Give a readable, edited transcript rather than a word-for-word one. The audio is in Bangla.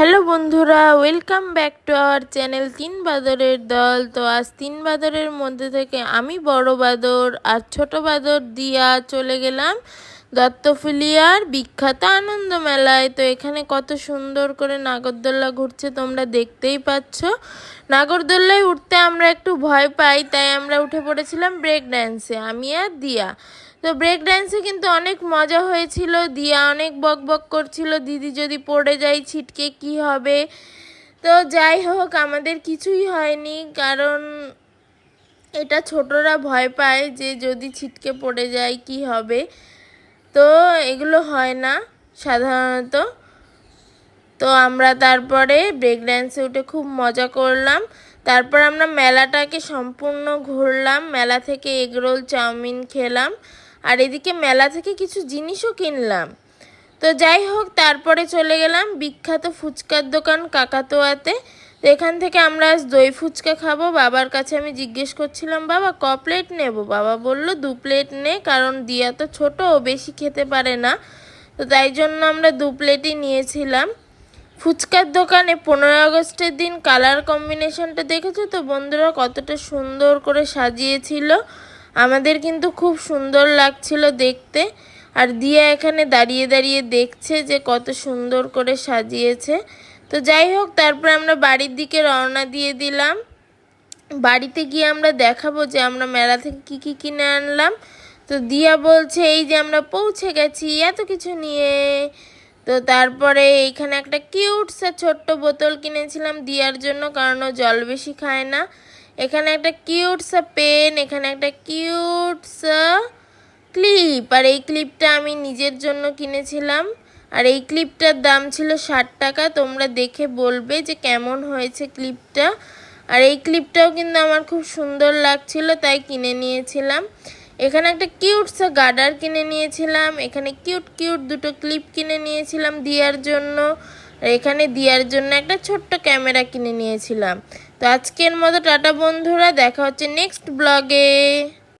হ্যালো বন্ধুরা, welcome back to our channel তিন বাদরের দল। তো আজ তিন বাদরের মধ্যে থেকে আমি বড় বাদর আর ছোট বাদর দিয়া চলে গেলাম দত্তফুলিয়ার বিখ্যাত আনন্দ মেলায়। তো এখানে কত সুন্দর করে নাগরদোল্লা ঘুরছে তোমরা দেখতেই পাচ্ছ। নাগরদোল্লায় উঠতে আমরা একটু ভয় পাই, তাই আমরা উঠে পড়েছিলাম ব্রেক ড্যান্সে, আমি আর দিয়া। তো ব্রেক ড্যান্সে কিন্তু অনেক মজা হয়েছিল। দিয়া অনেক বক বক করছিল, দিদি যদি পড়ে যাই ছিটকে কি হবে। তো যাই হোক, আমাদের কিছুই হয়নি, কারণ এটা ছোটরা ভয় পায় যে যদি ছিটকে পড়ে যায় কি হবে। তো এগুলো হয় না সাধারণত। তো আমরা তারপরে ব্রেক ড্যান্সে উঠে খুব মজা করলাম। তারপর আমরা মেলাটাকে সম্পূর্ণ ঘুরলাম, মেলা থেকে এগরোল চাউমিন খেলাম, আর এদিকে মেলা থেকে কিছু জিনিসও কিনলাম। তো যাই হোক, তারপরে চলে গেলাম বিখ্যাত ফুচকার দোকান কাকাতোয়াতে। তো এখান থেকে আমরা আজ দই ফুচকা খাবো। বাবার কাছে আমি জিজ্ঞেস করছিলাম, বাবা ক প্লেট নেব? বাবা বলল 2 প্লেট নে, কারণ দিয়া তো ছোট, ও বেশি খেতে পারে না। তো তাই জন্য আমরা 2 প্লেটই নিয়েছিলাম। ফুচকার দোকানে 15 আগস্টের দিন কালার কম্বিনেশনটা দেখেছো তো বন্ধুরা, কতটা সুন্দর করে সাজিয়েছিল। আমাদের কিন্তু খুব সুন্দর লাগছিল দেখতে। আর দিয়া এখানে দাঁড়িয়ে দাঁড়িয়ে দেখছে যে কত সুন্দর করে সাজিয়েছে। তো যাই হোক, তারপর আমরা বাড়ির দিকে রওনা দিয়ে দিলাম। বাড়িতে গিয়ে আমরা দেখাবো যে আমরা মেলা থেকে কী কী কিনে আনলাম। তো দিয়া বলছে এই যে আমরা পৌঁছে গেছি এত কিছু নিয়ে। তো তারপরে এইখানে একটা কিউটসা ছোট্ট বোতল কিনেছিলাম দিয়ার জন্য, কারণ ও জল বেশি খায় না। এখানে একটা কিউটসা পেন, এখানে একটা কিউটসা ক্লিপ, আর এই ক্লিপটা আমি নিজের জন্য কিনেছিলাম। আর এই ক্লিপটার দাম ছিল 60 টাকা। তোমরা দেখে বলবে যে কেমন হয়েছে ক্লিপটা। আর এই ক্লিপটাও কিন্তু আমার খুব সুন্দর লাগছিল, তাই কিনে নিয়েছিলাম। এখানে একটা কিউটসা গার্ডার কিনে নিয়েছিলাম। এখানে কিউট কিউট দুটো ক্লিপ কিনে নিয়েছিলাম দিয়ার জন্য। আর এখানে দিয়ার জন্য একটা ছোট্ট ক্যামেরা কিনে নিয়েছিলাম। তো আজকের মতো টাটা বন্ধুরা, দেখা হচ্ছে নেক্সট ব্লগে।